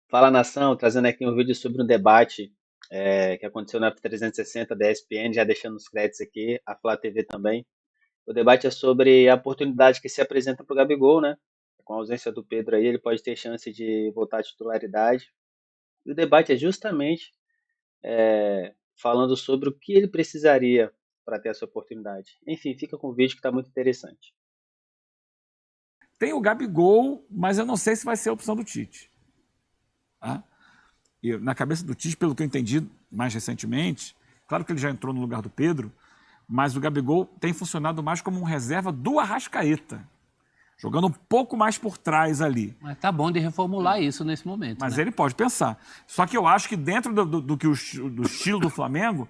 Fala Nação, trazendo aqui um vídeo sobre um debate que aconteceu na F360 da ESPN, já deixando os créditos aqui, a Flá TV também. O debate é sobre a oportunidade que se apresenta para o Gabigol, né? Com a ausência do Pedro aí, ele pode ter chance de voltar à titularidade. E o debate é justamente falando sobre o que ele precisaria para ter essa oportunidade. Enfim, fica com o vídeo que está muito interessante. Tem o Gabigol, mas eu não sei se vai ser a opção do Tite. Tá? E na cabeça do Tite, pelo que eu entendi mais recentemente, claro que ele já entrou no lugar do Pedro, mas o Gabigol tem funcionado mais como um reserva do Arrascaeta, jogando um pouco mais por trás ali. Mas tá bom de reformular isso nesse momento. Mas né? ele pode pensar. Só que eu acho que dentro do estilo do Flamengo,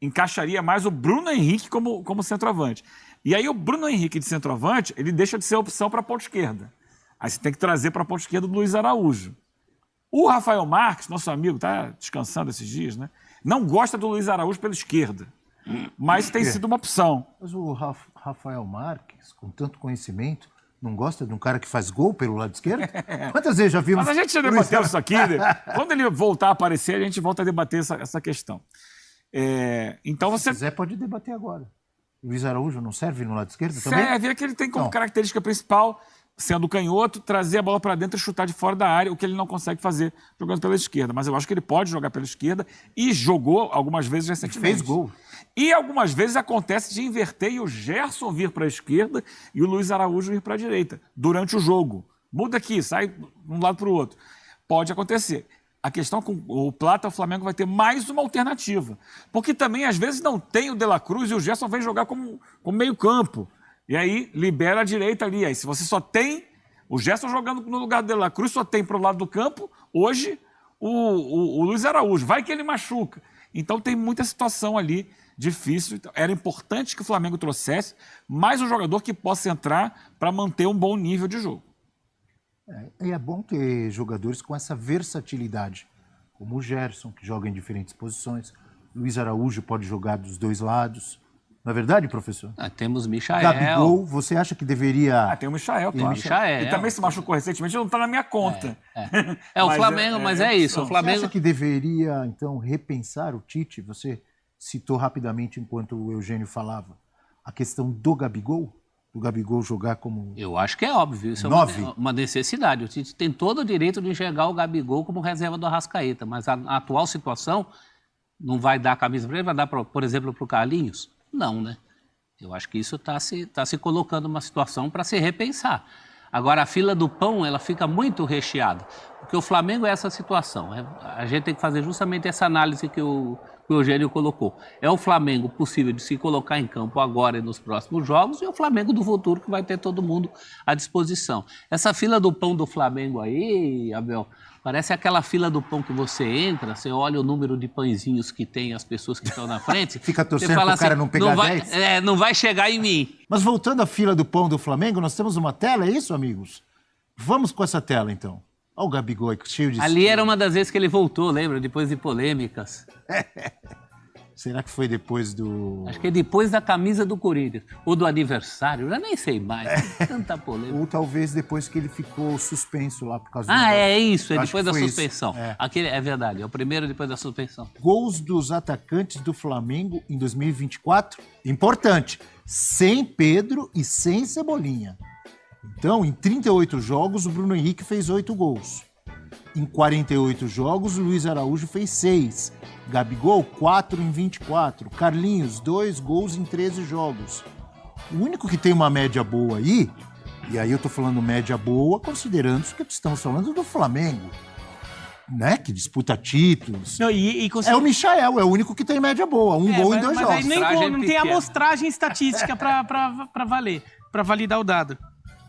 encaixaria mais o Bruno Henrique como centroavante. E aí o Bruno Henrique de centroavante, ele deixa de ser opção para a ponta esquerda. Aí você tem que trazer para a ponta esquerda o Luiz Araújo. O Rafael Marques, nosso amigo, está descansando esses dias, né? Não gosta do Luiz Araújo pela esquerda, mas tem sido uma opção. Mas o Rafael Marques, com tanto conhecimento, não gosta de um cara que faz gol pelo lado esquerdo? Quantas vezes já vimos... Mas a gente já debateu isso aqui. Quando ele voltar a aparecer, a gente volta a debater essa questão. Então você... Se quiser, pode debater agora. O Luiz Araújo não serve no lado esquerdo também? Serve, é que ele tem como característica principal, sendo canhoto, trazer a bola para dentro e chutar de fora da área, o que ele não consegue fazer jogando pela esquerda. Mas eu acho que ele pode jogar pela esquerda e jogou algumas vezes recentemente. Fez gol. E algumas vezes acontece de inverter e o Gerson vir para a esquerda e o Luiz Araújo vir para a direita, durante o jogo. Muda aqui, sai de um lado para o outro. Pode acontecer. A questão com o Plata, o Flamengo vai ter mais uma alternativa. Porque também, às vezes, não tem o De La Cruz e o Gerson vem jogar como meio campo. E aí, libera a direita ali. Aí, se você só tem o Gerson jogando no lugar do De La Cruz, só tem para o lado do campo, hoje, o Luiz Araújo. Vai que ele machuca. Então, tem muita situação ali difícil. Era importante que o Flamengo trouxesse mais um jogador que possa entrar para manter um bom nível de jogo. E é bom ter jogadores com essa versatilidade, como o Gerson, que joga em diferentes posições. Luiz Araújo pode jogar dos dois lados. Não é verdade, professor? Temos Michael. Gabigol, você acha que deveria... Tem o Michael, claro. Michael. Ele também se machucou recentemente, não está na minha conta. O Flamengo, mas é isso. O Flamengo... Você acha que deveria, então, repensar o Tite? Você citou rapidamente, enquanto o Eugênio falava, a questão do Gabigol jogar como... Eu acho que é óbvio, isso 9. É uma necessidade. O Tite tem todo o direito de enxergar o Gabigol como reserva do Arrascaeta, mas a atual situação não vai dar a camisa para ele, vai dar, por exemplo, para o Carlinhos? Não, né? Eu acho que isso está se colocando numa situação para se repensar. Agora, a fila do pão, ela fica muito recheada, porque o Flamengo é essa situação. A gente tem que fazer justamente essa análise que o Eugênio colocou. É o Flamengo possível de se colocar em campo agora e nos próximos jogos, e o Flamengo do futuro que vai ter todo mundo à disposição. Essa fila do pão do Flamengo aí, Abel, parece aquela fila do pão que você entra, você olha o número de pãezinhos que tem as pessoas que estão na frente. Fica torcendo para o cara não pegar 10? Não vai chegar em mim. Mas voltando à fila do pão do Flamengo, nós temos uma tela, é isso, amigos? Vamos com essa tela, então. Olha o Gabigol cheio de... Ali era uma das vezes que ele voltou, lembra? Depois de polêmicas. Será que foi depois do... Acho que é depois da camisa do Corinthians. Ou do aniversário, eu já nem sei mais. Tanta polêmica. Ou talvez depois que ele ficou suspenso lá por causa do... É isso, é Eu depois da acho que foi suspensão. isso. Aquele, é verdade, é o primeiro depois da suspensão. Gols dos atacantes do Flamengo em 2024, importante, sem Pedro e sem Cebolinha. Então, em 38 jogos, o Bruno Henrique fez 8 gols. Em 48 jogos, o Luiz Araújo fez 6. Gabigol, 4 em 24. Carlinhos, 2 gols em 13 jogos. O único que tem uma média boa aí, e aí eu tô falando média boa, considerando que estamos falando do Flamengo, né? Que disputa títulos. Não, É o Michael, é o único que tem média boa. Um gol em 2 mas jogos. aí nem não tem amostragem estatística para valer, para validar o dado.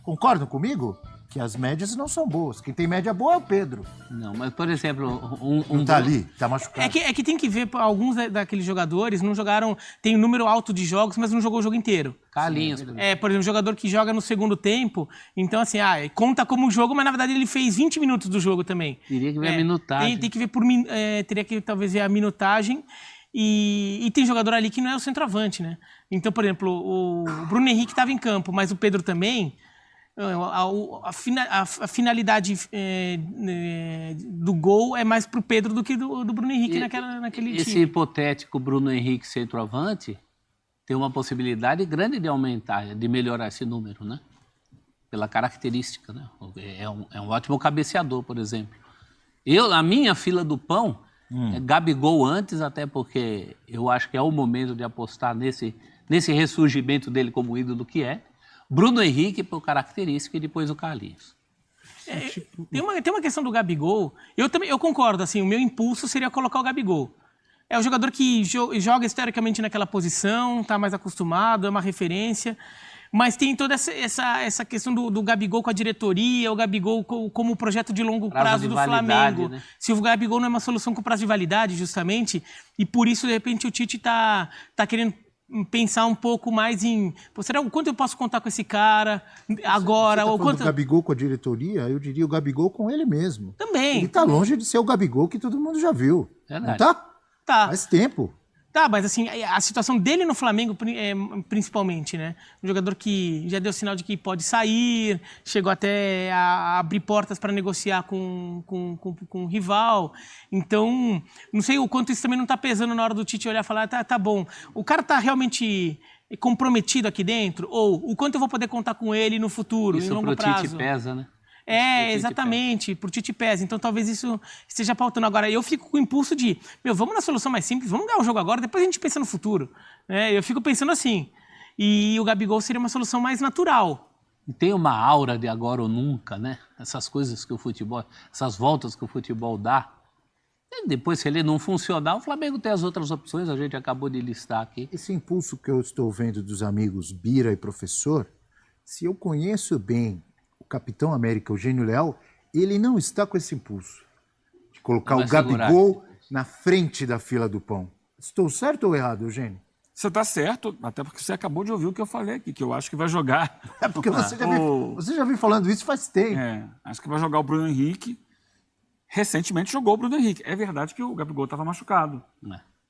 Concordam comigo? Que as médias não são boas. Quem tem média boa é o Pedro. Não, mas, por exemplo... Não tá ali, tá machucado. É que tem que ver, alguns daqueles jogadores não jogaram, tem um número alto de jogos, mas não jogou o jogo inteiro. Carlinhos. Por exemplo, jogador que joga no segundo tempo, então assim, conta como jogo, mas na verdade ele fez 20 minutos do jogo também. Teria que ver a minutagem. Tem que ver teria que talvez ver a minutagem. E tem jogador ali que não é o centroavante, né? Então, por exemplo, o Bruno Henrique estava em campo, mas o Pedro também... a finalidade do gol é mais pro Pedro do que do Bruno Henrique naquele time. Esse hipotético Bruno Henrique centroavante tem uma possibilidade grande de aumentar, de melhorar esse número, né? Pela característica, né? É um ótimo cabeceador, por exemplo. Na minha fila do pão, é Gabigol antes, até porque eu acho que é o momento de apostar nesse ressurgimento dele como ídolo que é. Bruno Henrique por característica e depois o Carlinhos. Tem uma questão do Gabigol, eu concordo, assim, o meu impulso seria colocar o Gabigol. É o jogador que joga historicamente naquela posição, está mais acostumado, é uma referência, mas tem toda essa questão do Gabigol com a diretoria, o Gabigol como projeto de longo prazo do Flamengo. Né? Se o Gabigol não é uma solução com prazo de validade, justamente, e por isso, de repente, o Tite tá querendo pensar um pouco mais em... será o quanto eu posso contar com esse cara agora? Você ou quanto... o Gabigol com a diretoria, eu diria o Gabigol com ele mesmo. Também. Ele tá longe de ser o Gabigol que todo mundo já viu. Verdade. Não tá? Tá. Faz tempo. Tá, mas assim, a situação dele no Flamengo, principalmente, né? Um jogador que já deu sinal de que pode sair, chegou até a abrir portas para negociar com o rival. Então, não sei o quanto isso também não tá pesando na hora do Tite olhar e falar, tá bom. O cara tá realmente comprometido aqui dentro? Ou o quanto eu vou poder contar com ele no futuro, em longo prazo? Isso pro Tite pesa, né? Exatamente, pro Tite pesa. Então talvez isso esteja pautando. Agora, eu fico com o impulso de, vamos na solução mais simples, vamos ganhar o jogo agora, depois a gente pensa no futuro. Eu fico pensando assim. E o Gabigol seria uma solução mais natural. E tem uma aura de agora ou nunca, né? Essas coisas que o futebol, essas voltas que o futebol dá. E depois, se ele não funcionar, o Flamengo tem as outras opções, a gente acabou de listar aqui. Esse impulso que eu estou vendo dos amigos Bira e Professor, se eu conheço bem Capitão América, Eugênio Leal, ele não está com esse impulso de colocar o Gabigol na frente da fila do pão. Estou certo ou errado, Eugênio? Você está certo, até porque você acabou de ouvir o que eu falei aqui, que eu acho que vai jogar. É porque você já vem falando isso faz tempo. Acho que vai jogar o Bruno Henrique. Recentemente jogou o Bruno Henrique. É verdade que o Gabigol estava machucado.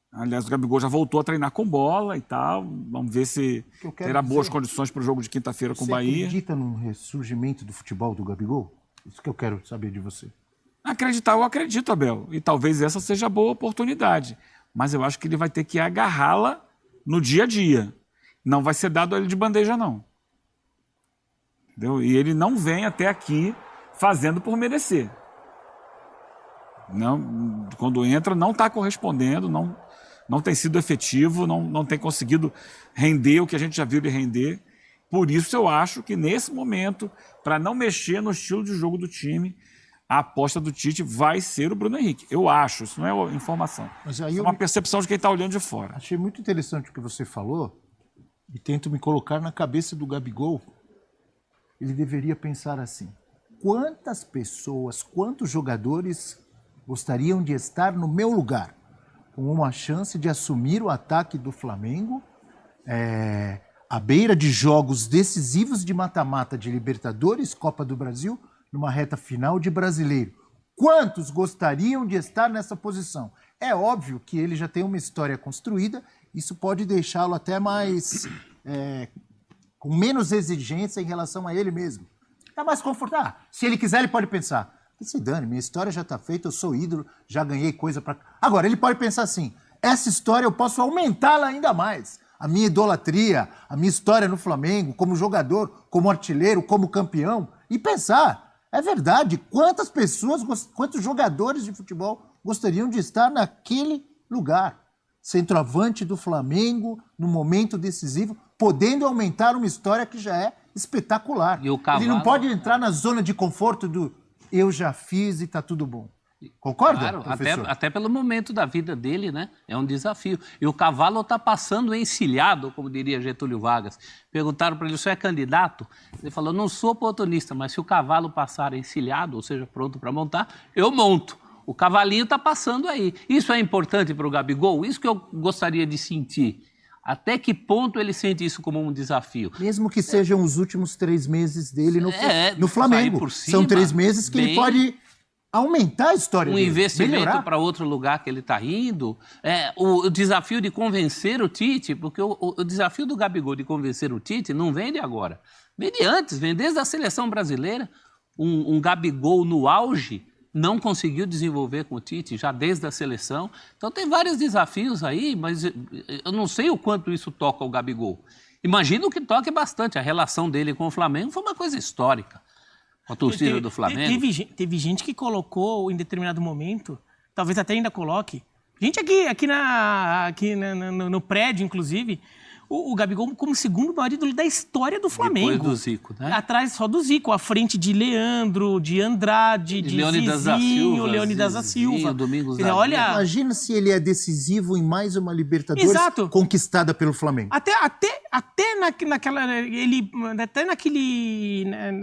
Aliás, o Gabigol já voltou a treinar com bola e tal. Vamos ver se terá boas condições para o jogo de quinta-feira com o Bahia. Você acredita num ressurgimento do futebol do Gabigol? Isso que eu quero saber de você. Acreditar, eu acredito, Abel. E talvez essa seja a boa oportunidade. Mas eu acho que ele vai ter que agarrá-la no dia a dia. Não vai ser dado a ele de bandeja, não. Entendeu? E ele não vem até aqui fazendo por merecer. Não, quando entra, não está correspondendo, não tem sido efetivo, não tem conseguido render o que a gente já viu ele render. Por isso eu acho que nesse momento, para não mexer no estilo de jogo do time, a aposta do Tite vai ser o Bruno Henrique. Eu acho, isso não é informação. Mas aí é uma percepção de quem está olhando de fora. Achei muito interessante o que você falou e tento me colocar na cabeça do Gabigol. Ele deveria pensar assim, quantas pessoas, quantos jogadores gostariam de estar no meu lugar, com uma chance de assumir o ataque do Flamengo, à beira de jogos decisivos de mata-mata de Libertadores, Copa do Brasil, numa reta final de Brasileiro. Quantos gostariam de estar nessa posição? É óbvio que ele já tem uma história construída, isso pode deixá-lo até mais... com menos exigência em relação a ele mesmo. Está mais confortável. Se ele quiser, ele pode pensar, que se dane, minha história já está feita, eu sou ídolo, já ganhei coisa para... Agora, ele pode pensar assim, essa história eu posso aumentá-la ainda mais. A minha idolatria, a minha história no Flamengo, como jogador, como artilheiro, como campeão. E pensar, é verdade, quantas pessoas, quantos jogadores de futebol gostariam de estar naquele lugar? Centroavante do Flamengo, no momento decisivo, podendo aumentar uma história que já é espetacular. E o Cavalo... Ele não pode entrar na zona de conforto do eu já fiz e está tudo bom. Concorda, claro, professor? até pelo momento da vida dele, né? É um desafio. E o Cavalo está passando encilhado, como diria Getúlio Vargas. Perguntaram para ele, você é candidato? Ele falou, não sou oportunista, mas se o cavalo passar encilhado, ou seja, pronto para montar, eu monto. O cavalinho está passando aí. Isso é importante para o Gabigol? Isso que eu gostaria de sentir. Até que ponto ele sente isso como um desafio? Mesmo que sejam os últimos 3 meses dele no Flamengo. Por cima, são 3 meses que ele pode aumentar a história dele. Um investimento para outro lugar que ele está indo. O desafio de convencer o Tite, porque o desafio do Gabigol de convencer o Tite não vem de agora. Vem de antes, vem desde a seleção brasileira. Um Gabigol no auge não conseguiu desenvolver com o Tite, já desde a seleção. Então tem vários desafios aí, mas eu não sei o quanto isso toca o Gabigol. Imagino que toque bastante. A relação dele com o Flamengo foi uma coisa histórica. Com a torcida do Flamengo. Teve gente que colocou em determinado momento, talvez até ainda coloque, gente no prédio, inclusive, o Gabigol como segundo maior ídolo da história do Flamengo. Depois do Zico, né? Atrás só do Zico, à frente de Leandro, de Andrade, de Leônidas da Zizinho, Silva, Leônidas da Silva. Domingos Quer dizer, olha, Imagina se ele é decisivo em mais uma Libertadores Exato. conquistada pelo Flamengo.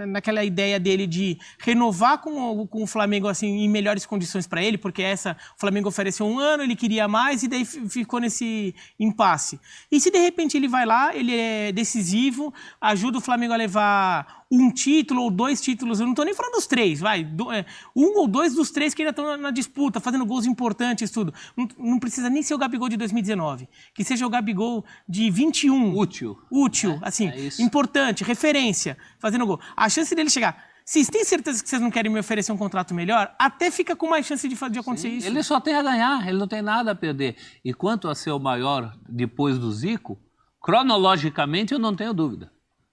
Naquela ideia dele de renovar com o Flamengo assim, em melhores condições para ele, porque o Flamengo ofereceu 1 ano, ele queria mais e daí ficou nesse impasse. E se de repente ele vai lá, ele é decisivo, ajuda o Flamengo a levar 1 título ou 2 títulos, eu não estou nem falando dos 3, 1 ou 2 dos 3 que ainda estão na disputa, fazendo gols importantes, tudo. Não precisa nem ser o Gabigol de 2019, que seja o Gabigol de 21. Útil, assim, isso. Importante, referência, fazendo gol. A chance dele chegar... Vocês têm certeza que vocês não querem me oferecer um contrato melhor? Até fica com mais chance de acontecer isso. Ele só tem a ganhar, ele não tem nada a perder. E quanto a ser o maior depois do Zico, cronologicamente eu não tenho dúvida.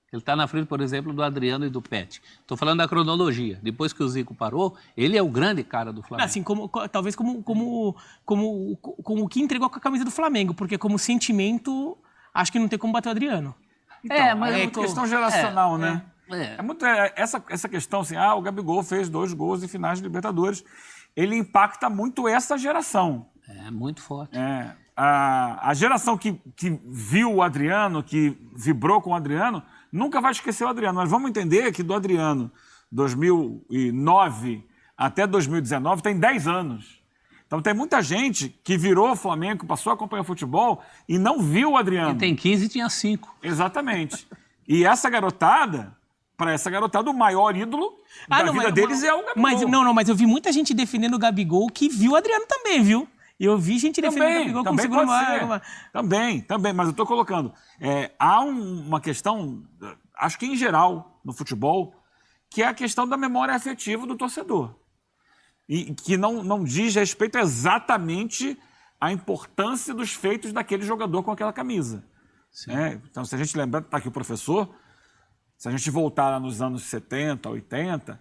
Ele está na frente, por exemplo, do Adriano e do Pet. Estou falando da cronologia. Depois que o Zico parou, ele é o grande cara do Flamengo. Assim, talvez como o que entregou com a camisa do Flamengo, porque como sentimento, acho que não tem como bater o Adriano. Então, mas é muito questão geracional, né? É. Muito essa questão assim, o Gabigol fez 2 gols em finais de Libertadores. Ele impacta muito essa geração. É, muito forte. A geração que viu o Adriano, que vibrou com o Adriano, nunca vai esquecer o Adriano. Mas vamos entender que do Adriano, 2009 até 2019, tem 10 anos. Então tem muita gente que virou Flamengo, passou a acompanhar futebol e não viu o Adriano. Quem tem 15 tinha 5. Exatamente. E essa garotada... Para essa garotada, o maior ídolo da vida deles é o Gabigol. Mas eu vi muita gente defendendo o Gabigol que viu o Adriano também, viu? Eu vi gente defendendo o Gabigol como segundo maior. Também, mas eu estou colocando. Há uma questão, acho que em geral, no futebol, que é a questão da memória afetiva do torcedor. E que não diz respeito exatamente à importância dos feitos daquele jogador com aquela camisa. Então, se a gente lembrar, está aqui o professor... Se a gente voltar lá nos anos 70, 80,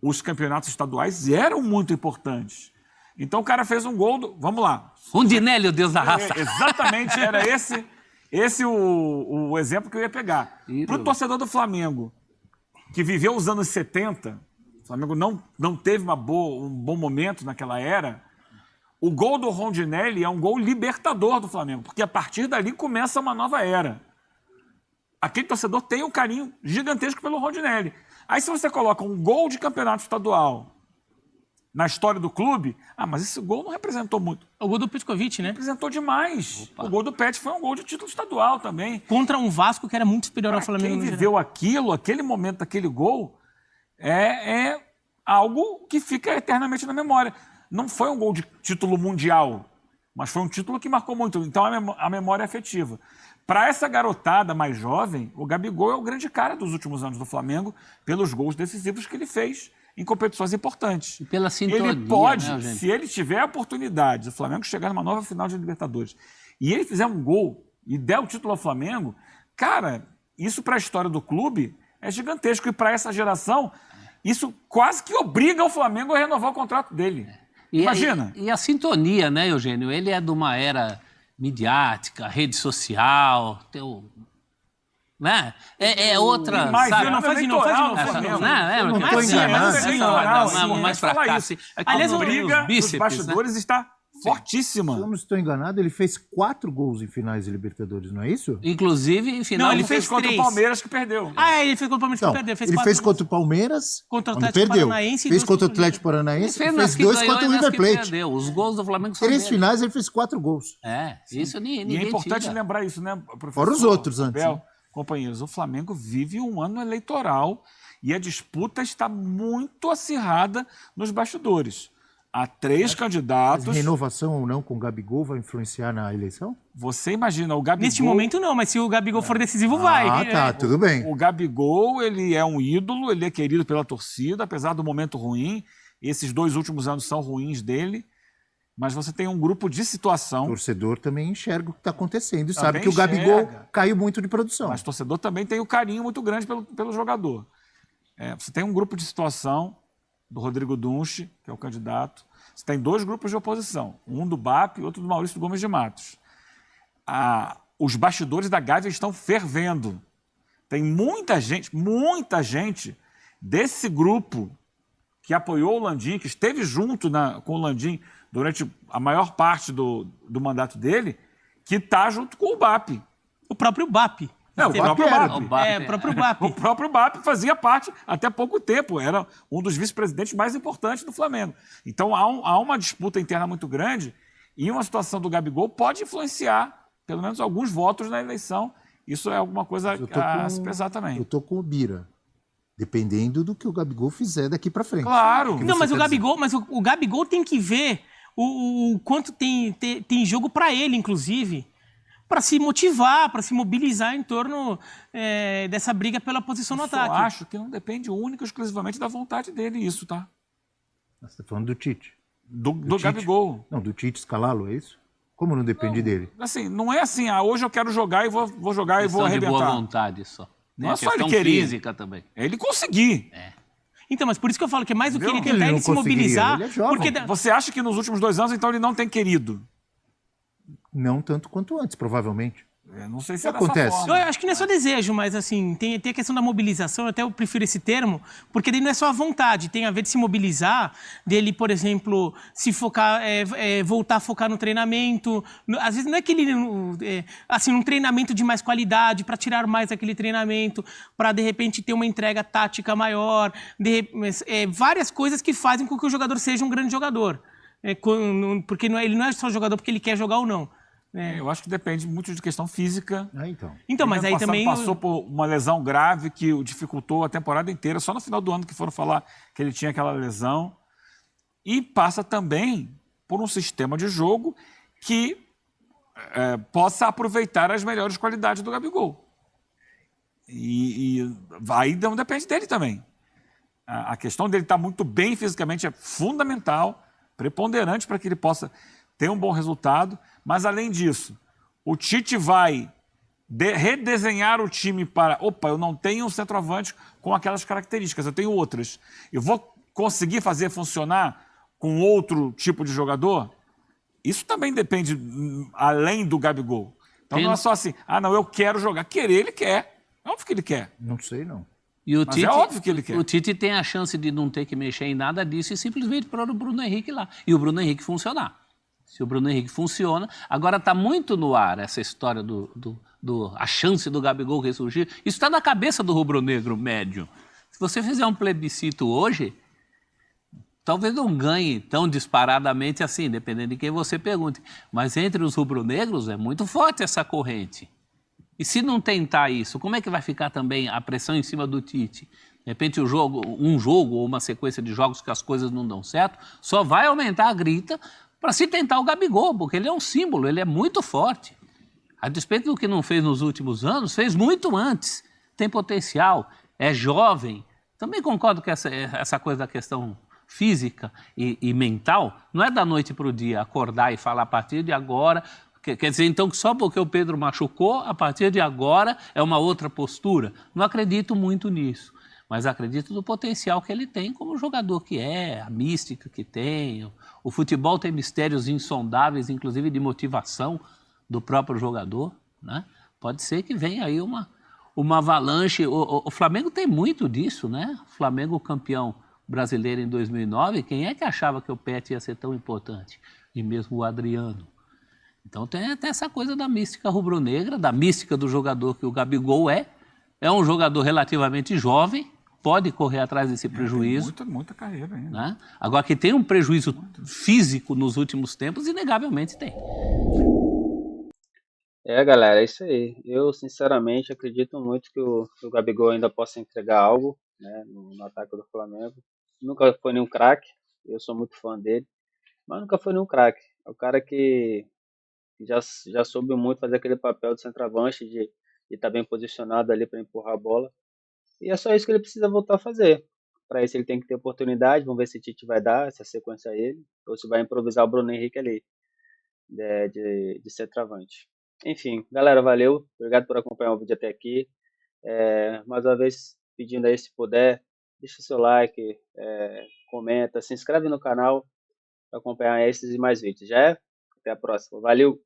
os campeonatos estaduais eram muito importantes. Então o cara fez um gol vamos lá. Rondinelli, o Deus da raça. Exatamente, era esse o exemplo que eu ia pegar. Para o torcedor do Flamengo, que viveu os anos 70, o Flamengo não teve um bom momento naquela era, o gol do Rondinelli é um gol libertador do Flamengo, porque a partir dali começa uma nova era. Aquele torcedor tem um carinho gigantesco pelo Rondinelli. Aí se você coloca um gol de campeonato estadual na história do clube, mas esse gol não representou muito. O gol do Petkovic, né? Representou demais. Opa. O gol do Pet foi um gol de título estadual também. Contra um Vasco que era muito superior ao Flamengo. Quem viveu aquele momento daquele gol, é algo que fica eternamente na memória. Não foi um gol de título mundial, mas foi um título que marcou muito. Então a memória é afetiva. Para essa garotada mais jovem, o Gabigol é o grande cara dos últimos anos do Flamengo pelos gols decisivos que ele fez em competições importantes. E pela sintonia, ele pode, né, gente? se ele tiver a oportunidade do Flamengo chegar numa nova final de Libertadores e ele fizer um gol e der o título ao Flamengo, cara, isso para a história do clube é gigantesco. E para essa geração, isso quase que obriga o Flamengo a renovar o contrato dele. Imagina. E a sintonia, né, Eugênio? Ele é de uma era midiática, rede social, né? É outra, mas sabe? Não faz de novo. Não estou enganado. Mais pra cá. Aliás, a briga dos bastidores está fortíssima. Se eu não estou enganado, ele fez 4 gols em finais de Libertadores, não é isso? Inclusive, em final... Não, ele fez contra 3. o Palmeiras, que perdeu. Ele fez contra o Palmeiras, que perdeu. Ele fez contra o Palmeiras, contra o quando Atlético perdeu. Paranaense, Fez contra o Atlético Paranaense, fez 2 contra o River Plate. Perdeu. Os gols do Flamengo são 3 dele. finais, ele fez 4 gols. Isso ninguém E é importante tira. lembrar isso, né, professor? Fora os outros antes. Abel, companheiros, o Flamengo vive um ano eleitoral e a disputa está muito acirrada nos bastidores. Há 3 Mas candidatos. renovação ou não com o Gabigol vai influenciar na eleição? Você imagina, o Gabigol... Neste momento não, mas se o Gabigol for decisivo, vai. Ah, tá, tudo bem. O Gabigol, ele é um ídolo, ele é querido pela torcida, apesar do momento ruim. Esses 2 últimos anos são ruins dele. Mas você tem um grupo de O situação. torcedor também enxerga o que está acontecendo e Também sabe que o Gabigol enxerga. caiu muito de produção. Mas o torcedor também tem um carinho muito grande pelo jogador. Você tem um grupo de situação do Rodrigo Dunche, que é o candidato. Você tem 2 grupos de oposição, um do BAP e outro do Maurício Gomes de Matos. Os bastidores da Gávea estão fervendo. Tem muita gente desse grupo que apoiou o Landim, que esteve junto com o Landim durante a maior parte do mandato dele, que está junto com o BAP. O próprio BAP. O próprio BAP. O BAP. O próprio BAP. O próprio BAP fazia parte até pouco tempo, era um dos vice-presidentes mais importantes do Flamengo. Então há uma disputa interna muito grande e uma situação do Gabigol pode influenciar pelo menos alguns votos na eleição. Isso é alguma coisa a se pesar também. Eu tô com o Bira. Dependendo do que o Gabigol fizer daqui para frente. Claro. Não, mas você o quer Gabigol, o Gabigol tem que ver o quanto tem jogo para ele, inclusive, para se motivar, para se mobilizar em torno dessa briga pela posição no Eu só ataque. acho que não depende única e exclusivamente da vontade dele isso, tá? Você está falando do Tite. Do Tite? Gabigol. Não, do Tite escalá-lo, é isso? Como não depende dele? Assim, não é assim, hoje eu quero jogar e vou jogar e vou Questão de boa arrebentar. vontade só. Não Né? é só ele Questão querer. física também. É ele conseguir. Então, mas por isso que eu falo que é mais do que ele Entendeu? tentar Ele ele não se mobilizar. conseguiria, ele é jovem. Porque Você acha que nos últimos 2 anos, então, ele não tem querido? Não tanto quanto antes, provavelmente. Eu não sei se O é que dessa acontece? forma. eu acho que não é só desejo, mas assim, tem a questão da mobilização, eu prefiro esse termo, porque daí não é só a vontade, tem a ver de se mobilizar, dele, por exemplo, se focar, voltar a focar no treinamento. Às vezes não é aquele, assim, um treinamento de mais qualidade, para tirar mais aquele treinamento, para de repente ter uma entrega tática maior, várias coisas que fazem com que o jogador seja um grande jogador. Porque ele não é só jogador porque ele quer jogar ou não. Eu acho que depende muito de questão física. Então. Então, mas aí também. Passou por uma lesão grave que o dificultou a temporada inteira. Só no final do ano que foram falar que ele tinha aquela lesão. E passa também por um sistema de jogo que possa aproveitar as melhores qualidades do Gabigol. E aí não depende dele também. A questão dele estar muito bem fisicamente é fundamental, preponderante para que ele possa ter um bom resultado. Mas, além disso, o Tite vai redesenhar o time para... Opa, eu não tenho um centroavante com aquelas características, eu tenho outras. Eu vou conseguir fazer funcionar com outro tipo de jogador? Isso também depende além do Gabigol. Então não é só assim, não, eu quero jogar. Querer, ele quer. É óbvio que ele quer. Não sei, não. E o Mas Tite, é óbvio que ele quer. O Tite tem a chance de não ter que mexer em nada disso e simplesmente pôr o Bruno Henrique lá. E o Bruno Henrique funcionar. Se o Bruno Henrique funciona... Agora está muito no ar essa história a chance do Gabigol ressurgir. Isso está na cabeça do rubro-negro médio. Se você fizer um plebiscito hoje, talvez não ganhe tão disparadamente assim, dependendo de quem você pergunte. Mas entre os rubro-negros é muito forte essa corrente. E se não tentar isso, como é que vai ficar também a pressão em cima do Tite? De repente um jogo ou uma sequência de jogos que as coisas não dão certo, só vai aumentar a grita para se tentar o Gabigol, porque ele é um símbolo, ele é muito forte. A despeito do que não fez nos últimos anos, fez muito antes. Tem potencial, é jovem. Também concordo que essa coisa da questão física e mental não é da noite para o dia acordar e falar a partir de agora. Quer dizer, então, que só porque o Pedro machucou, a partir de agora é uma outra postura. Não acredito muito nisso, mas acredito no potencial que ele tem como jogador que é, a mística que tem. O futebol tem mistérios insondáveis, inclusive de motivação do próprio jogador, né? Pode ser que venha aí uma avalanche. O Flamengo tem muito disso, né? O Flamengo campeão brasileiro em 2009, quem é que achava que o Pet ia ser tão importante? E mesmo o Adriano. Então tem até essa coisa da mística rubro-negra, da mística do jogador que o Gabigol é. É um jogador relativamente jovem, pode correr atrás desse prejuízo. Tem muita carreira ainda. Né? Agora, que tem um prejuízo físico nos últimos tempos, inegavelmente tem. Galera, é isso aí. Eu, sinceramente, acredito muito que o Gabigol ainda possa entregar algo, né, no ataque do Flamengo. Nunca foi nenhum craque, eu sou muito fã dele, mas nunca foi nenhum craque. É o cara que já soube muito fazer aquele papel de centroavante, de estar bem posicionado ali para empurrar a bola. E é só isso que ele precisa voltar a fazer. Para isso ele tem que ter oportunidade, vamos ver se o Tite vai dar essa sequência a ele, ou se vai improvisar o Bruno Henrique ali, de centroavante. Enfim, galera, valeu. Obrigado por acompanhar o vídeo até aqui. Mais uma vez, pedindo aí, se puder, deixa o seu like, comenta, se inscreve no canal para acompanhar esses e mais vídeos. Já é? Até a próxima. Valeu!